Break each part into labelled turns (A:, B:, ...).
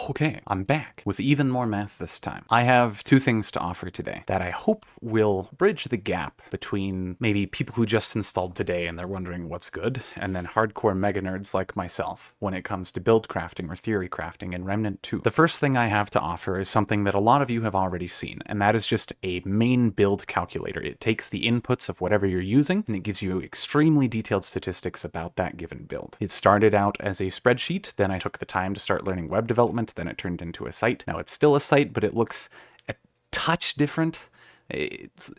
A: Okay, I'm back with even more math this time. I have two things to offer today that I hope will bridge the gap between maybe people who just installed today and they're wondering what's good, and then hardcore mega nerds like myself when it comes to build crafting or theory crafting in Remnant 2. The first thing I have to offer is something that a lot of you have already seen, and that is just a main build calculator. It takes the inputs of whatever you're using, and it gives you extremely detailed statistics about that given build. It started out as a spreadsheet, then I took the time to start learning web development, then it turned into a site. Now it's still a site, but it looks a touch different. It's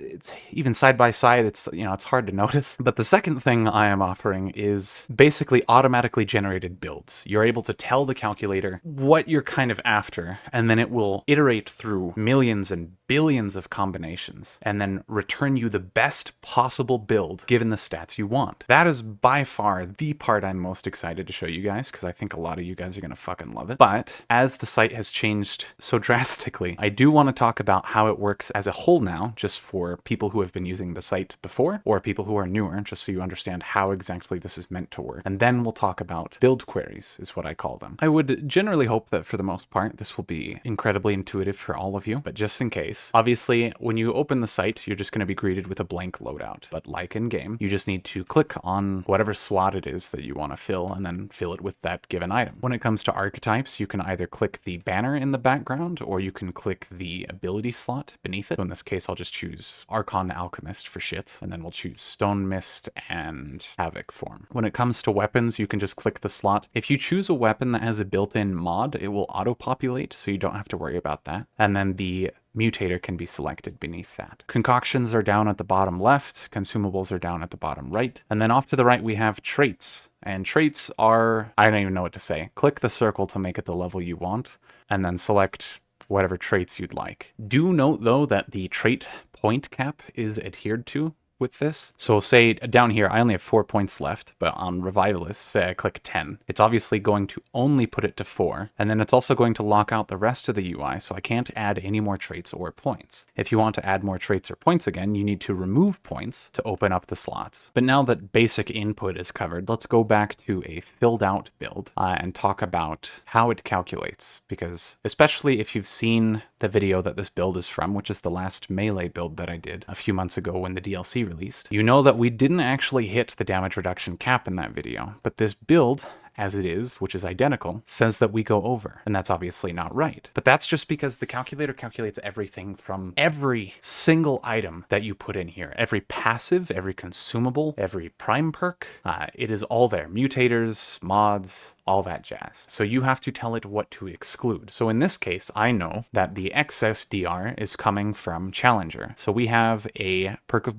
A: even side by side, it's hard to notice. But the second thing I am offering is basically automatically generated builds. You're able to tell the calculator what you're kind of after, and then it will iterate through millions and billions of combinations and then return you the best possible build given the stats you want. That is by far the part I'm most excited to show you guys, because I think a lot of you guys are gonna fucking love it. But as the site has changed so drastically, I do want to talk about how it works as a whole now, just for people who have been using the site before, or people who are newer, just so you understand how exactly this is meant to work. And then we'll talk about build queries, is what I call them. I would generally hope that for the most part, this will be incredibly intuitive for all of you, but just in case, obviously, when you open the site, you're just going to be greeted with a blank loadout. But like in game, you just need to click on whatever slot it is that you want to fill, and then fill it with that given item. When it comes to archetypes, you can either click the banner in the background, or you can click the ability slot beneath it. So in this case, I'll just choose Archon Alchemist for shits, and then we'll choose Stone Mist and Havoc Form. When it comes to weapons, you can just click the slot. If you choose a weapon that has a built-in mod, it will auto-populate, so you don't have to worry about that. And then the mutator can be selected beneath that. Concoctions are down at the bottom left, consumables are down at the bottom right, and then off to the right we have traits. And traits are, I don't even know what to say. Click the circle to make it the level you want, and then select whatever traits you'd like. Do note though that the trait point cap is adhered to with this. So say down here, I only have 4 points left, but on Revivalist, say I click 10. It's obviously going to only put it to 4, and then it's also going to lock out the rest of the UI, so I can't add any more traits or points. If you want to add more traits or points again, you need to remove points to open up the slots. But now that basic input is covered, let's go back to a filled out build and talk about how it calculates, because especially if you've seen the video that this build is from, which is the last melee build that I did a few months ago when the DLC released, you know that we didn't actually hit the damage reduction cap in that video, but this build, as it is, which is identical, says that we go over, and that's obviously not right. But that's just because the calculator calculates everything from every single item that you put in here. Every passive, every consumable, every prime perk, it is all there. Mutators, mods, all that jazz. So you have to tell it what to exclude. So in this case, I know that the excess DR is coming from Challenger. So we have a perk of,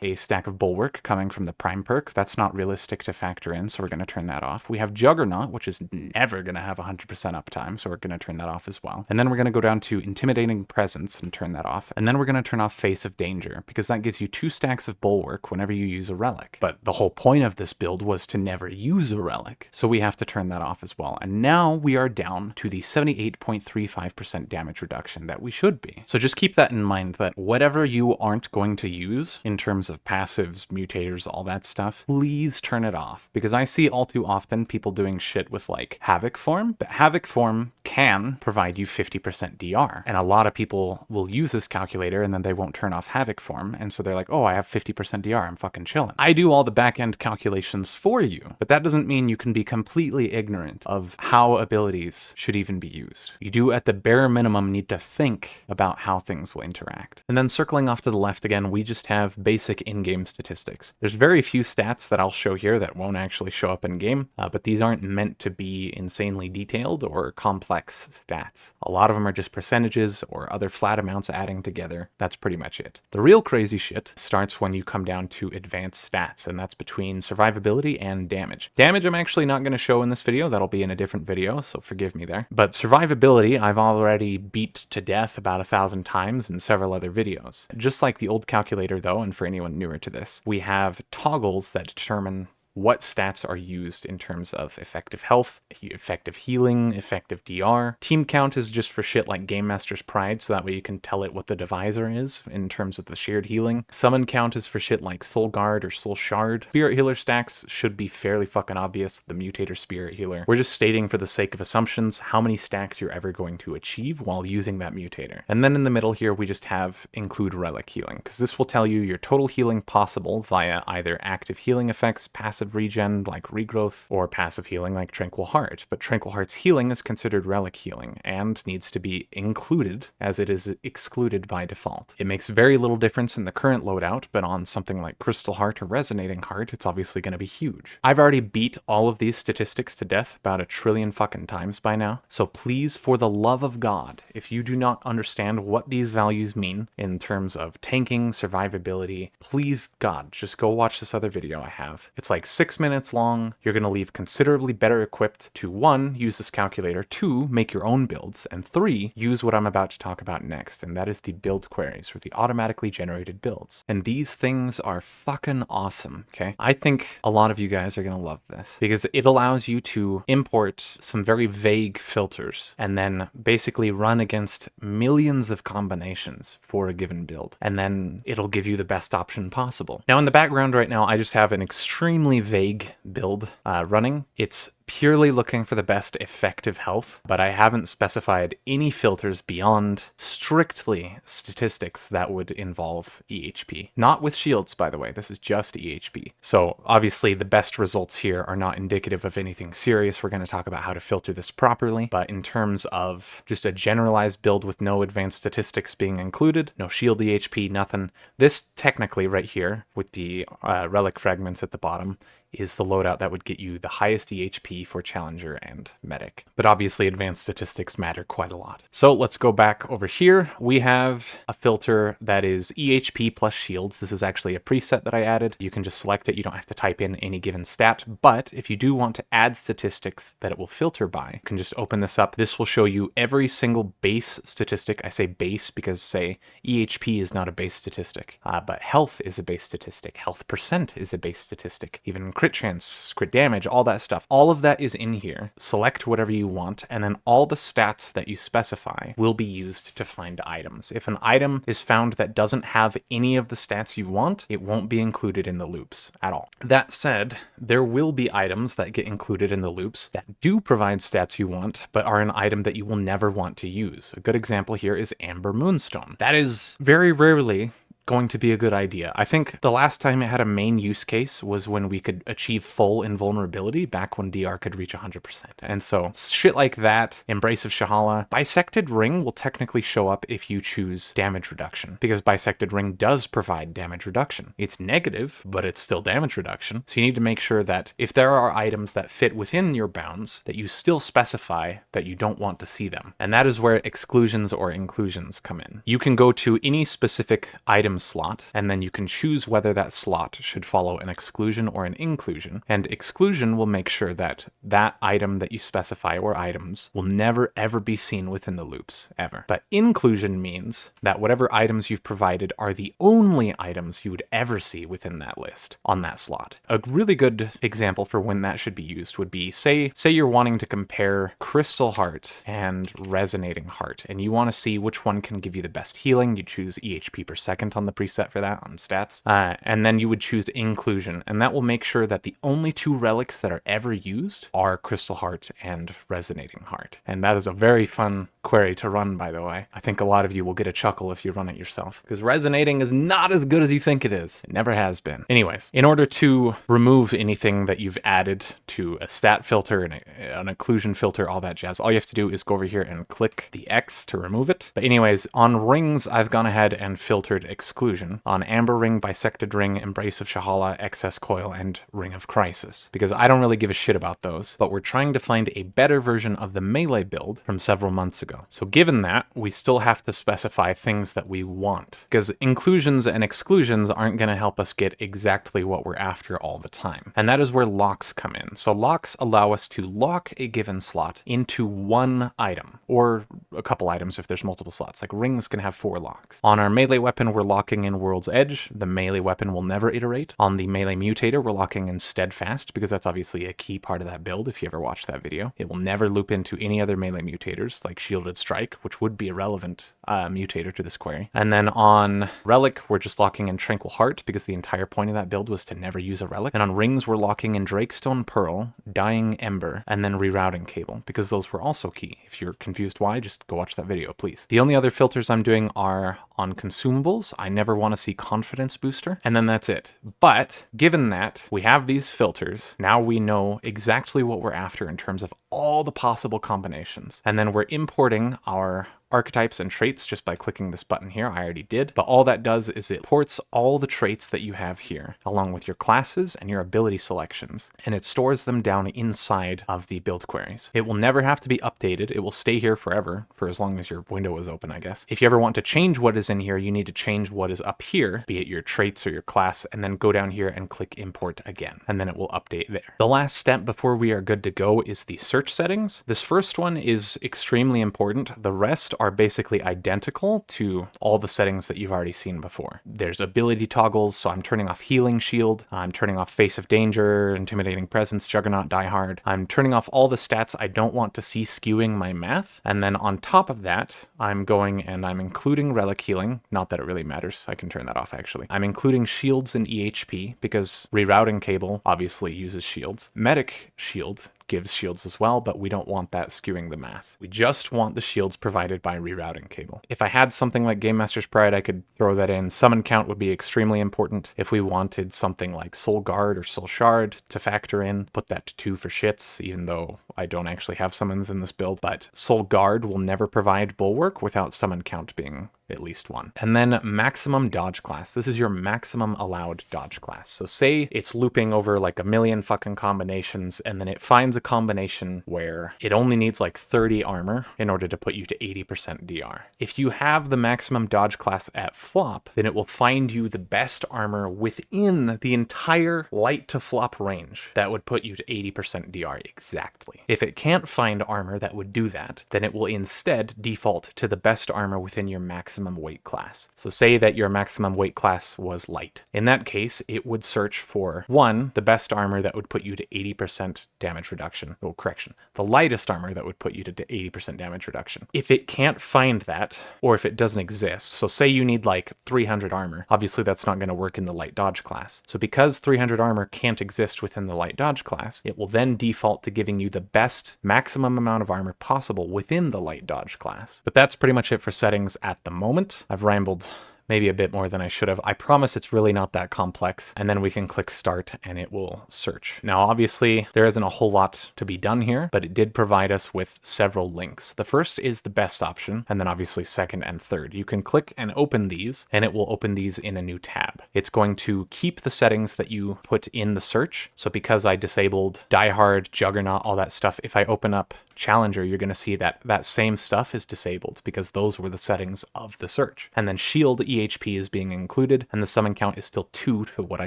A: a stack of Bulwark coming from the prime perk. That's not realistic to factor in, so we're going to turn that off. We have Juggernaut, which is never going to have 100% uptime, so we're going to turn that off as well. And then we're going to go down to Intimidating Presence and turn that off. And then we're going to turn off Face of Danger, because that gives you 2 stacks of Bulwark whenever you use a relic. But the whole point of this build was to never use a relic. So we have to turn that off as well. And now we are down to the 78.35% damage reduction that we should be. So just keep that in mind, that whatever you aren't going to use in terms of passives, mutators, all that stuff, please turn it off. Because I see all too often people doing shit with like Havoc Form, but Havoc Form can provide you 50% DR. And a lot of people will use this calculator and then they won't turn off Havoc Form. And so they're like, oh, I have 50% DR, I'm fucking chilling. I do all the back-end calculations for you, but that doesn't mean you can be completely ignorant of how abilities should even be used. You do at the bare minimum need to think about how things will interact. And then circling off to the left again, we just have basic in-game statistics. There's very few stats that I'll show here that won't actually show up in game, but these aren't meant to be insanely detailed or complex stats. A lot of them are just percentages or other flat amounts adding together. That's pretty much it. The real crazy shit starts when you come down to advanced stats, and that's between survivability and damage. Damage I'm actually not going to show in this video. That'll be in a different video, so forgive me there. But survivability, I've already beat to death about 1,000 times in several other videos. Just like the old calculator though, and for anyone newer to this, we have toggles that determine what stats are used in terms of effective health, effective healing, effective DR. Team count is just for shit like Game Master's Pride, so that way you can tell it what the divisor is in terms of the shared healing. Summon count is for shit like Soul Guard or Soul Shard. Spirit Healer stacks should be fairly fucking obvious. The Mutator Spirit Healer. We're just stating for the sake of assumptions how many stacks you're ever going to achieve while using that Mutator. And then in the middle here, we just have include relic healing, because this will tell you your total healing possible via either active healing effects, passive regen like regrowth, or passive healing like Tranquil Heart. But Tranquil Heart's healing is considered relic healing and needs to be included as it is excluded by default. It makes very little difference in the current loadout, but on something like Crystal Heart or Resonating Heart, it's obviously going to be huge. I've already beat all of these statistics to death about 1 trillion fucking times by now, so please, for the love of God, if you do not understand what these values mean in terms of tanking, survivability, please, God, just go watch this other video I have. It's like 6 minutes long. You're going to leave considerably better equipped to 1, use this calculator, 2, make your own builds, and 3, use what I'm about to talk about next, and that is the build queries, or the automatically generated builds. And these things are fucking awesome, okay? I think a lot of you guys are going to love this, because it allows you to import some very vague filters, and then basically run against millions of combinations for a given build, and then it'll give you the best option possible. Now in the background right now, I just have an extremely vague build running. It's purely looking for the best effective health, but I haven't specified any filters beyond strictly statistics that would involve EHP. Not with shields, by the way, this is just EHP. So obviously the best results here are not indicative of anything serious. We're going to talk about how to filter this properly, but in terms of just a generalized build with no advanced statistics being included, no shield EHP, nothing, this technically right here with the relic fragments at the bottom is the loadout that would get you the highest EHP for Challenger and Medic. But obviously advanced statistics matter quite a lot. So let's go back over here. We have a filter that is EHP plus shields. This is actually a preset that I added. You can just select it. You don't have to type in any given stat. But if you do want to add statistics that it will filter by, you can just open this up. This will show you every single base statistic. I say base because, say, EHP is not a base statistic, but health is a base statistic. Health percent is a base statistic. Even crit chance, crit damage, all that stuff. All of that is in here. Select whatever you want, and then all the stats that you specify will be used to find items. If an item is found that doesn't have any of the stats you want, it won't be included in the loops at all. That said, there will be items that get included in the loops that do provide stats you want, but are an item that you will never want to use. A good example here is Amber Moonstone. That is very rarely going to be a good idea. I think the last time it had a main use case was when we could achieve full invulnerability back when DR could reach 100%. And so shit like that, Embrace of Shahala, Bisected Ring will technically show up if you choose damage reduction, because Bisected Ring does provide damage reduction. It's negative, but it's still damage reduction. So you need to make sure that if there are items that fit within your bounds, that you still specify that you don't want to see them. And that is where exclusions or inclusions come in. You can go to any specific item slot, and then you can choose whether that slot should follow an exclusion or an inclusion. And exclusion will make sure that that item that you specify, or items, will never ever be seen within the loops, ever. But inclusion means that whatever items you've provided are the only items you would ever see within that list on that slot. A really good example for when that should be used would be, say you're wanting to compare Crystal Heart and Resonating Heart, and you want to see which one can give you the best healing. You choose EHP per second on the preset for that on stats, and then you would choose inclusion, and that will make sure that the only 2 relics that are ever used are Crystal Heart and Resonating Heart. And that is a very fun query to run, by the way. I think a lot of you will get a chuckle if you run it yourself, because Resonating is not as good as you think it is. It never has been. Anyways, in order to remove anything that you've added to a stat filter and an inclusion filter, all that jazz, all you have to do is go over here and click the X to remove it. But anyways, on rings, I've gone ahead and filtered exclusion on Amber Ring, Bisected Ring, Embrace of Shahala, Excess Coil, and Ring of Crisis, because I don't really give a shit about those, but we're trying to find a better version of the melee build from several months ago. So given that, we still have to specify things that we want, because inclusions and exclusions aren't going to help us get exactly what we're after all the time. And that is where locks come in. So locks allow us to lock a given slot into one item, or a couple items if there's multiple slots. Like rings can have 4 locks. On our melee weapon, we're locking in World's Edge. The melee weapon will never iterate. On the melee mutator, we're locking in Steadfast, because that's obviously a key part of that build if you ever watched that video. It will never loop into any other melee mutators, like Shielded Strike, which would be a relevant mutator to this query. And then on Relic, we're just locking in Tranquil Heart, because the entire point of that build was to never use a Relic. And on Rings, we're locking in Drakestone Pearl, Dying Ember, and then Rerouting Cable, because those were also key. If you're confused why, just go watch that video, please. The only other filters I'm doing are on consumables. I never want to see Confidence Booster, and then that's it. But given that we have these filters, now we know exactly what we're after in terms of all the possible combinations. And then we're importing our archetypes and traits just by clicking this button here. I already did, but all that does is it ports all the traits that you have here along with your classes and your ability selections, and it stores them down inside of the build queries. It will never have to be updated. It will stay here forever, for as long as your window is open, I guess. If you ever want to change what is in here, you need to change what is up here, be it your traits or your class, and then go down here and click import again, and then it will update there. The last step before we are good to go is the search settings. This first one is extremely important. The rest are basically identical to all the settings that you've already seen before. There's ability toggles, so I'm turning off Healing Shield, I'm turning off Face of Danger, Intimidating Presence, Juggernaut, Die Hard. I'm turning off all the stats I don't want to see skewing my math, and then on top of that, I'm going and I'm including Relic Healing. Not that it really matters, I can turn that off actually. I'm including shields and EHP, because Rerouting Cable obviously uses shields. Medic Shield gives shields as well, but we don't want that skewing the math. We just want the shields provided by Rerouting Cable. If I had something like Game Master's Pride, I could throw that in. Summon count would be extremely important. If we wanted something like Soul Guard or Soul Shard to factor in, put that to 2 for shits, even though I don't actually have summons in this build, but Soul Guard will never provide Bulwark without summon count being at least 1. And then maximum dodge class. This is your maximum allowed dodge class. So say it's looping over like a million fucking combinations, and then it finds a combination where it only needs like 30 armor in order to put you to 80% DR. If you have the maximum dodge class at flop, then it will find you the best armor within the entire light to flop range that would put you to 80% DR exactly. If it can't find armor that would do that, then it will instead default to the best armor within your maximum weight class. So say that your maximum weight class was light. In that case, it would search for 1, the best armor that would put you to 80% damage reduction. Oh, correction. The lightest armor that would put you to 80% damage reduction. If it can't find that, or if it doesn't exist, so say you need like 300 armor, obviously that's not going to work in the light dodge class. So because 300 armor can't exist within the light dodge class, it will then default to giving you the best maximum amount of armor possible within the light dodge class. But that's pretty much it for settings at the moment. I've rambled maybe a bit more than I should have. I promise it's really not that complex. And then we can click start and it will search. Now, obviously, there isn't a whole lot to be done here, but it did provide us with several links. The first is the best option, and then obviously second and third. You can click and open these, and it will open these in a new tab. It's going to keep the settings that you put in the search. So because I disabled Die Hard, Juggernaut, all that stuff, if I open up Challenger, you're going to see that that same stuff is disabled because those were the settings of the search. And then Shield EHP is being included, and the summon count is still 2 to what I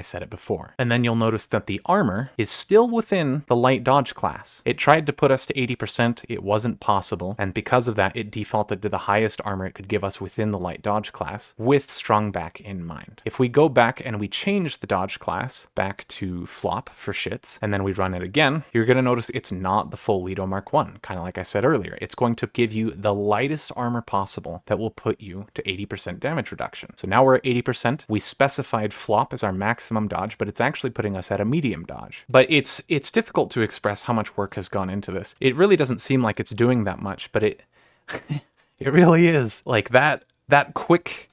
A: said it before. And then you'll notice that the armor is still within the light dodge class. It tried to put us to 80%, it wasn't possible, and because of that, it defaulted to the highest armor it could give us within the light dodge class, with strong back in mind. If we go back and we change the dodge class back to flop for shits, and then we run it again, you're going to notice it's not the full Lido Mark 1. Kind of like I said earlier, it's going to give you the lightest armor possible that will put you to 80% damage reduction. So now we're at 80%. We specified flop as our maximum dodge, but it's actually putting us at a medium dodge. But it's difficult to express how much work has gone into this. It really doesn't seem like it's doing that much, but it it really is. Like that quick,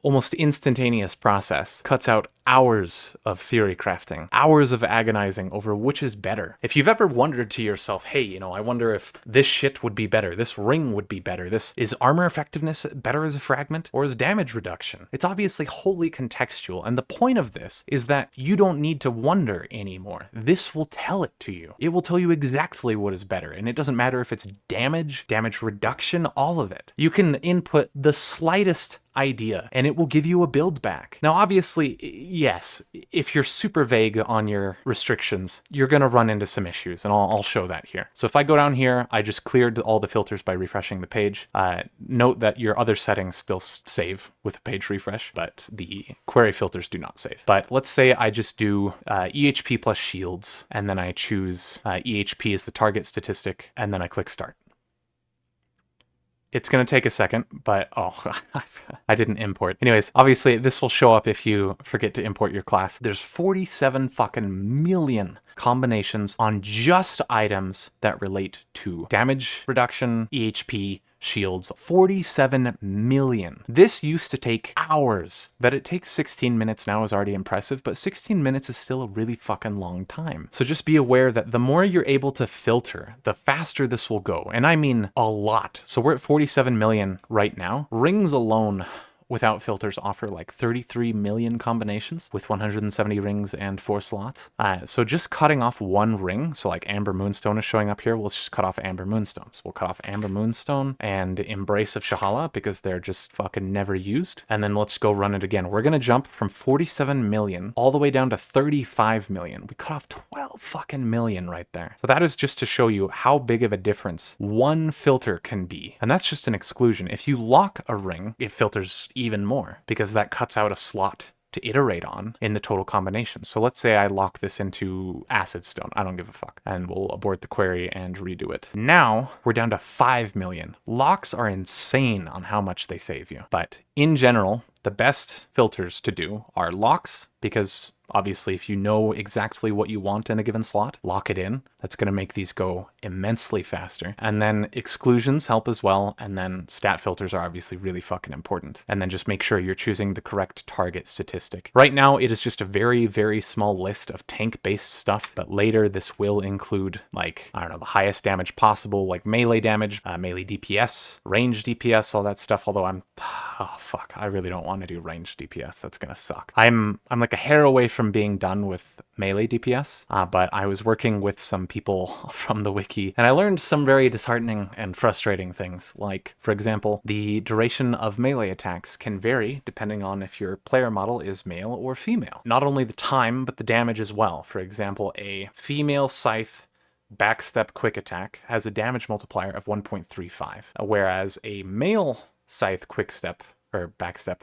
A: almost instantaneous process cuts out hours of theory crafting, hours of agonizing over which is better. If you've ever wondered to yourself, hey, you know, I wonder if this shit would be better, this ring would be better, is armor effectiveness better as a fragment or as damage reduction? It's obviously wholly contextual, and the point of this is that you don't need to wonder anymore. This will tell it to you. It will tell you exactly what is better, and it doesn't matter if it's damage reduction, all of it. You can input the slightest idea, and it will give you a build back. Now, obviously, yes, if you're super vague on your restrictions, you're going to run into some issues, and I'll show that here. So if I go down here, I just cleared all the filters by refreshing the page. Note that your other settings still save with a page refresh, but the query filters do not save. But let's say I just do EHP plus shields, and then I choose EHP as the target statistic, and then I click start. It's going to take a second, but I didn't import. Anyways, obviously this will show up if you forget to import your class. There's 47 fucking million combinations on just items that relate to damage reduction, EHP, shields. 47 million. This used to take hours. That it takes 16 minutes now is already impressive, but 16 minutes is still a really fucking long time. So just be aware that the more you're able to filter, the faster this will go. And I mean a lot. So we're at 47 million right now. Rings alone without filters offer like 33 million combinations with 170 rings and 4 slots. So just cutting off one ring, so like Amber Moonstone is showing up here, we'll just cut off Amber Moonstones. We'll cut off Amber Moonstone and Embrace of Shahala because they're just fucking never used. And then let's go run it again. We're gonna jump from 47 million all the way down to 35 million. We cut off 12 fucking million right there. So that is just to show you how big of a difference one filter can be. And that's just an exclusion. If you lock a ring, it filters even more because that cuts out a slot to iterate on in the total combination. So let's say I lock this into Acid Stone. I don't give a fuck. And we'll abort the query and redo it. Now we're down to 5 million. Locks are insane on how much they save you. But in general, the best filters to do are locks, because obviously if you know exactly what you want in a given slot, lock it in. That's going to make these go immensely faster. And then exclusions help as well. And then stat filters are obviously really fucking important. And then just make sure you're choosing the correct target statistic. Right now, it is just a very, very small list of tank-based stuff, but later this will include, like, I don't know, the highest damage possible, like melee damage, melee DPS, range DPS, all that stuff. Although oh fuck, I really don't want to do range DPS. That's gonna suck. I'm like a hair away from being done with melee DPS, but I was working with some people from the wiki, and I learned some very disheartening and frustrating things. Like, for example, the duration of melee attacks can vary depending on if your player model is male or female. Not only the time, but the damage as well. For example, a female scythe backstep quick attack has a damage multiplier of 1.35, whereas a male scythe quick step, or backstep,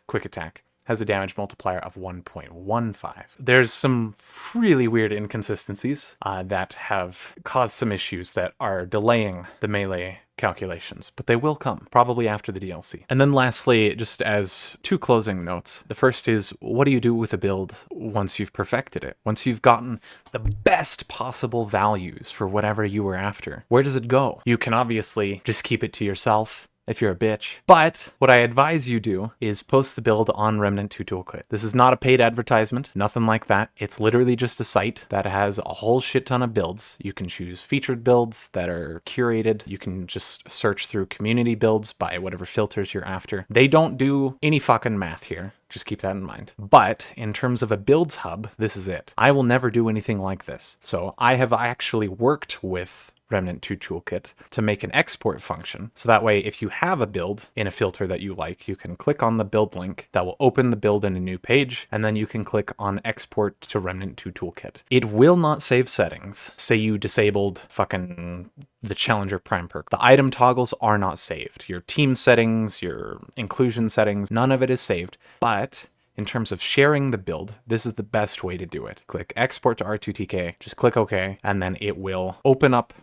A: quick attack has a damage multiplier of 1.15. There's some really weird inconsistencies that have caused some issues that are delaying the melee calculations, but they will come, probably after the DLC. And then lastly, just as 2 closing notes, the first is, what do you do with a build once you've perfected it? Once you've gotten the best possible values for whatever you were after, where does it go? You can obviously just keep it to yourself if you're a bitch. But what I advise you do is post the build on Remnant 2 Toolkit. This is not a paid advertisement, nothing like that. It's literally just a site that has a whole shit ton of builds. You can choose featured builds that are curated. You can just search through community builds by whatever filters you're after. They don't do any fucking math here. Just keep that in mind. But in terms of a builds hub, this is it. I will never do anything like this. So I have actually worked with Remnant 2 Toolkit to make an export function. So that way, if you have a build in a filter that you like, you can click on the build link that will open the build in a new page, and then you can click on export to Remnant 2 Toolkit. It will not save settings. Say you disabled fucking the Challenger Prime perk. The item toggles are not saved. Your team settings, your inclusion settings, none of it is saved. But in terms of sharing the build, this is the best way to do it. Click export to R2TK, just click OK, and then it will open up.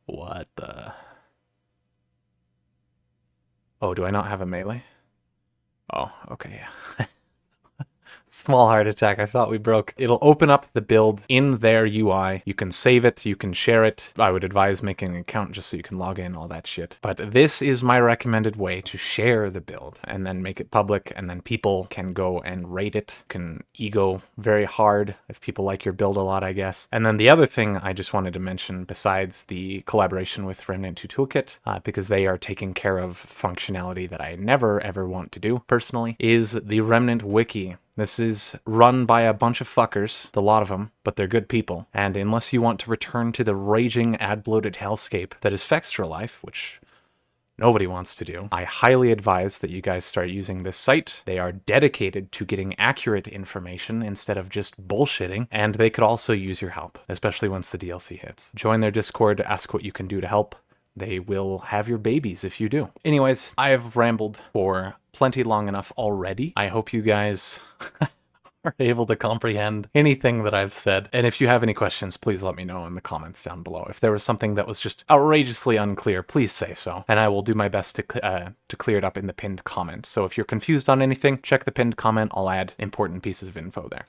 A: What the? Oh, do I not have a melee? Oh, okay, yeah. Small heart attack, I thought we broke. It'll open up the build in their UI. You can save it, you can share it. I would advise making an account just so you can log in, all that shit. But this is my recommended way to share the build and then make it public, and then people can go and rate it, can ego very hard if people like your build a lot, I guess. And then the other thing I just wanted to mention, besides the collaboration with Remnant 2 Toolkit, because they are taking care of functionality that I never ever want to do personally, is the Remnant Wiki. This is run by a bunch of fuckers, a lot of them, but they're good people. And unless you want to return to the raging ad-bloated hellscape that is Fextra life, which nobody wants to do. I highly advise that you guys start using this site. They are dedicated to getting accurate information instead of just bullshitting, and they could also use your help, especially once the DLC hits. Join their Discord, ask what you can do to help. They will have your babies if you do. Anyways, I have rambled for plenty long enough already. I hope you guys are able to comprehend anything that I've said. And if you have any questions, please let me know in the comments down below. If there was something that was just outrageously unclear, please say so. And I will do my best to clear it up in the pinned comment. So if you're confused on anything, check the pinned comment. I'll add important pieces of info there.